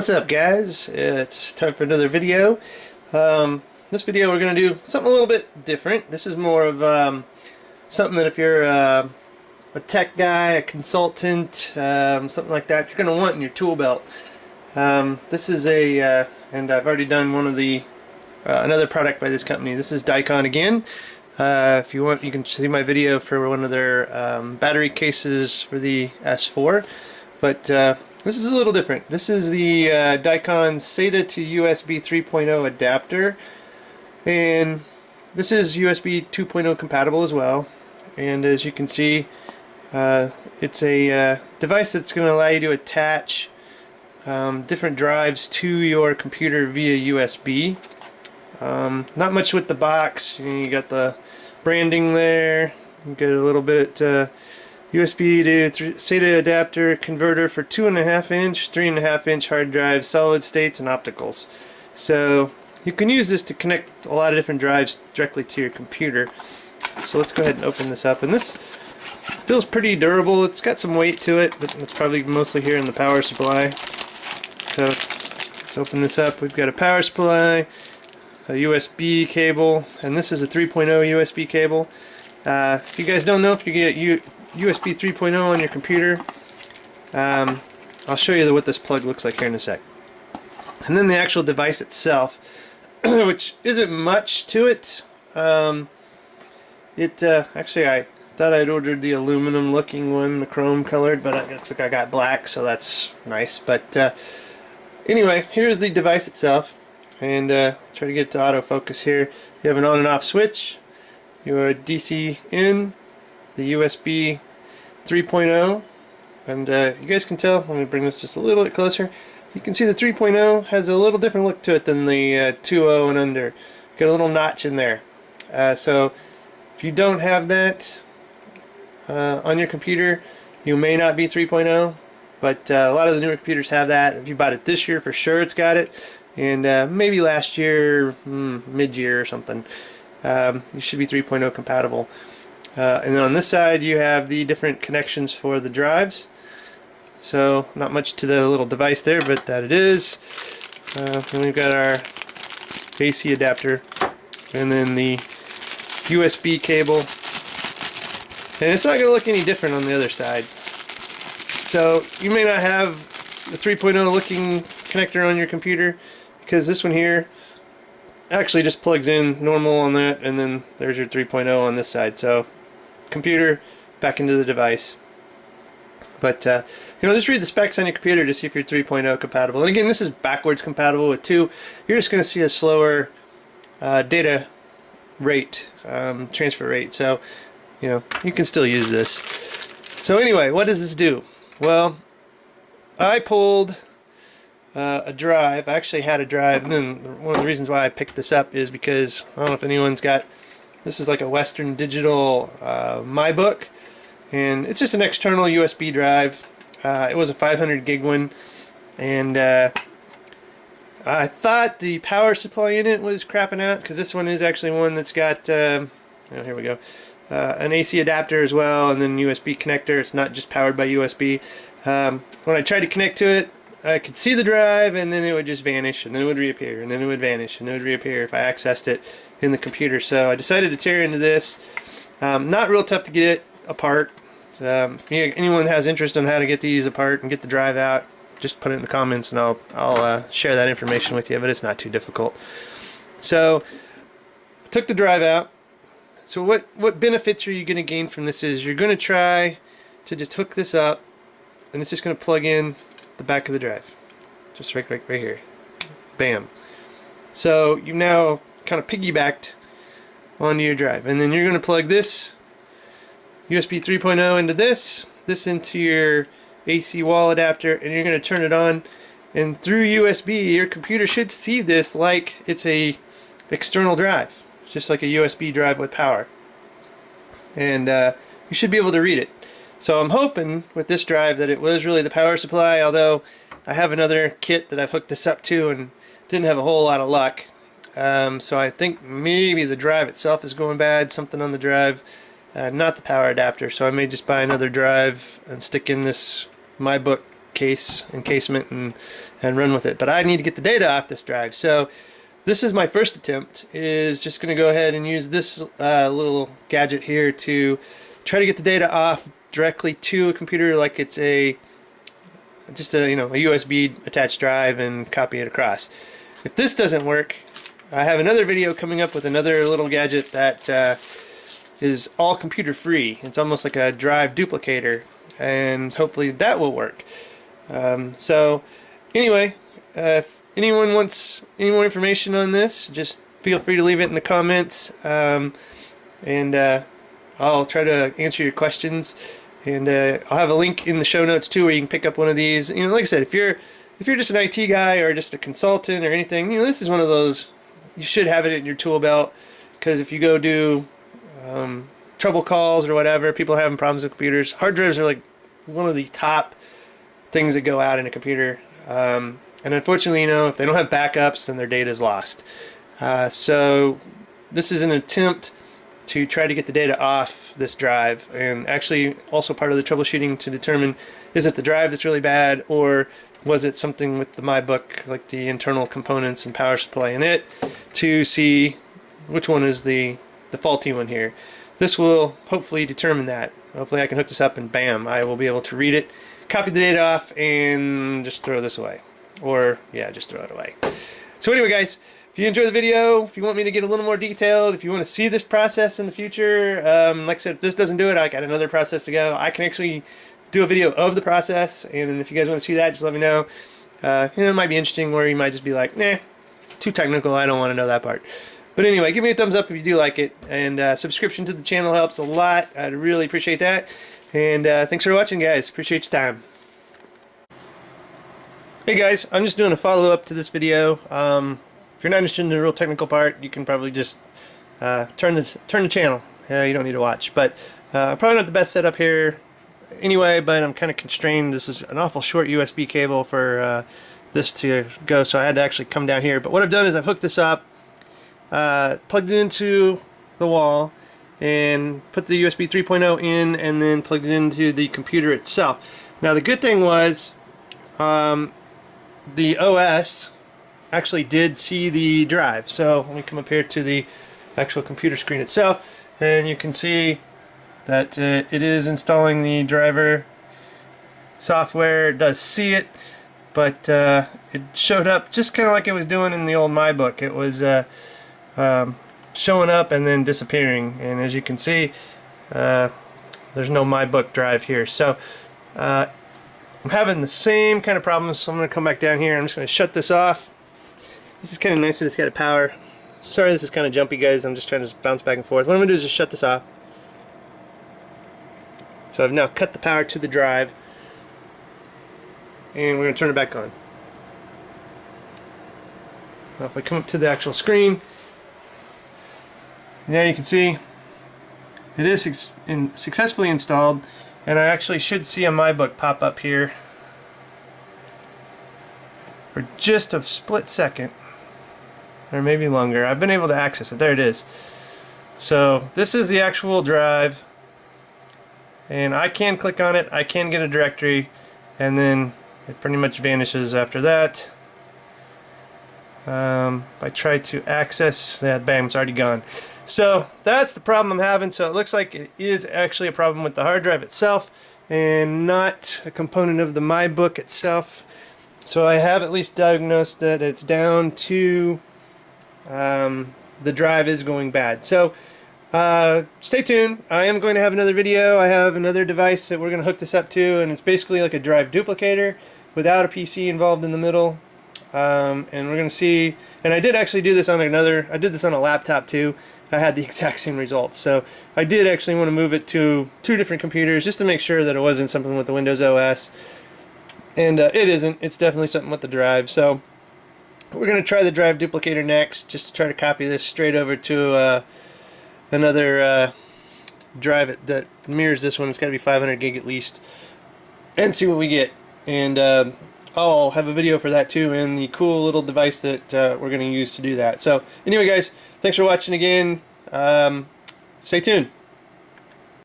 What's up, guys? It's time for another video. This video we're going to do something a little bit different. This is more of something that if you're a tech guy, a consultant, something like that, you're going to want in your tool belt. This is and I've already done one of the another product by this company. This is Dyconn again. If you want, you can see my video for one of their battery cases for the S4. But this is a little different. This is the Dyconn SATA to USB 3.0 adapter, and this is USB 2.0 compatible as well. And as you can see, it's a device that's going to allow you to attach different drives to your computer via USB. Not much with the box. You got the branding there. You get a little bit USB to SATA adapter converter for 2.5 inch, 3.5 inch hard drives, solid states, and opticals. So you can use this to connect a lot of different drives directly to your computer. So let's go ahead and open this up. And this feels pretty durable. It's got some weight to it, but it's probably mostly here in the power supply. So let's open this up. We've got a power supply, a USB cable, and this is a 3.0 USB cable. If you guys don't know, if you get USB 3.0 on your computer, I'll show you what this plug looks like here in a sec. And then the actual device itself, which isn't much to it. Actually, I thought I'd ordered the aluminum looking one, the chrome colored, but it looks like I got black, so that's nice. But anyway, here's the device itself, and try to get it to autofocus here. You have an on and off switch, your DC in, the USB 3.0, and you guys can tell, let me bring this just a little bit closer. You can see the 3.0 has a little different look to it than the 2.0 and under. Got a little notch in there. So if you don't have that on your computer, you may not be 3.0, but a lot of the newer computers have that. If you bought it this year, for sure it's got it, and maybe last year, mid-year or something. You should be 3.0 compatible. And then on this side you have the different connections for the drives. So not much to the little device there, but that it is. Then we've got our AC adapter, and then the USB cable. And it's not going to look any different on the other side. So you may not have the 3.0 looking connector on your computer, because this one here actually just plugs in normal on that, and then there's your 3.0 on this side. So computer back into the device. But just read the specs on your computer to see if you're 3.0 compatible. And again, this is backwards compatible with 2. You're just going to see a slower data rate, transfer rate. So you can still use this. So anyway, what does this do? Well, I pulled a drive. I actually had a drive, and then one of the reasons why I picked this up is because I don't know if anyone's got, this is like a Western Digital MyBook, and it's just an external USB drive. It was a 500 gig one, and I thought the power supply in it was crapping out, because this one is actually one that's got here we go, an AC adapter as well, and then USB connector. It's not just powered by USB. When I tried to connect to it, I could see the drive, and then it would just vanish, and then it would reappear, and then it would vanish, and it would reappear if I accessed it in the computer. So I decided to tear into this. Not real tough to get it apart. If anyone has interest in how to get these apart and get the drive out, just put it in the comments, and I'll share that information with you. But it's not too difficult. So I took the drive out. So what benefits are you going to gain from this is you're going to try to just hook this up, and it's just going to plug in the back of the drive, just right here. Bam. So you now kind of piggybacked onto your drive, and then you're going to plug this USB 3.0 into this into your AC wall adapter, and you're going to turn it on, and through USB your computer should see this like it's a external drive. It's just like a USB drive with power, and you should be able to read it. So I'm hoping with this drive that it was really the power supply, although I have another kit that I've hooked this up to and didn't have a whole lot of luck. So I think maybe the drive itself is going bad, something on the drive, not the power adapter. So I may just buy another drive and stick in this MyBook encasement and run with it. But I need to get the data off this drive. So this is my first attempt, is just going to go ahead and use this little gadget here to try to get the data off directly to a computer like it's just a USB attached drive and copy it across. If this doesn't work, I have another video coming up with another little gadget that is all computer free. It's almost like a drive duplicator, and hopefully that will work. So anyway, if anyone wants any more information on this, just feel free to leave it in the comments, and I'll try to answer your questions. And I'll have a link in the show notes too, where you can pick up one of these. Like I said, if you're just an IT guy or just a consultant or anything, this is one of those, you should have it in your tool belt, because if you go do trouble calls or whatever, people are having problems with computers. Hard drives are like one of the top things that go out in a computer, and unfortunately, if they don't have backups, then their data is lost. So this is an attempt to try to get the data off this drive, and actually also part of the troubleshooting to determine, is it the drive that's really bad, or was it something with the MyBook, like the internal components and power supply in it, to see which one is the faulty one here. This will hopefully determine that. Hopefully I can hook this up and bam, I will be able to read it, copy the data off, and just throw this away. Or, yeah, just throw it away. So anyway, guys, if you enjoyed the video, if you want me to get a little more detailed, if you want to see this process in the future, like I said, if this doesn't do it, I got another process to go. I can actually do a video of the process, and if you guys want to see that, just let me know. It might be interesting, where you might just be like, nah, too technical, I don't want to know that part. But anyway, give me a thumbs up if you do like it, and subscription to the channel helps a lot. I'd really appreciate that. And thanks for watching, guys. Appreciate your time. Hey guys, I'm just doing a follow-up to this video. If you're not interested in the real technical part, you can probably just turn the channel. You don't need to watch. But probably not the best setup here anyway, but I'm kind of constrained. This is an awful short USB cable for this to go, so I had to actually come down here. But what I've done is I've hooked this up, plugged it into the wall, and put the USB 3.0 in, and then plugged it into the computer itself. Now the good thing was, the OS actually did see the drive. So let me come up here to the actual computer screen itself, and you can see that it is installing the driver software. It does see it, but it showed up just kind of like it was doing in the old MyBook. It was showing up and then disappearing, and as you can see, there's no MyBook drive here. So I'm having the same kind of problems, so I'm going to come back down here. I'm just going to shut this off. This is kind of nice that it's got a power. Sorry this is kind of jumpy, guys. I'm just trying to bounce back and forth. What I'm going to do is just shut this off. So I've now cut the power to the drive, and we're going to turn it back on. Now if I come up to the actual screen, now you can see it is successfully installed. And I actually should see a MyBook pop up here for just a split second, or maybe longer. I've been able to access it. There it is. So this is the actual drive, and I can click on it. I can get a directory, and then it pretty much vanishes after that. I try to access that, bam, it's already gone. So that's the problem I'm having. So it looks like it is actually a problem with the hard drive itself and not a component of the MyBook itself. So I have at least diagnosed that it's down to the drive is going bad. So stay tuned. I am going to have another video. I have another device that we're going to hook this up to, and it's basically like a drive duplicator without a PC involved in the middle. And we're going to see, and I did actually do this on I did this on a laptop too. I had the exact same results. So I did actually want to move it to 2 different computers just to make sure that it wasn't something with the Windows OS. And it isn't. It's definitely something with the drive. So we're going to try the drive duplicator next, just to try to copy this straight over to another drive that mirrors this one. It's got to be 500 gig at least, and see what we get. And I'll have a video for that too, and the cool little device that we're going to use to do that. So anyway, guys, thanks for watching again. Stay tuned.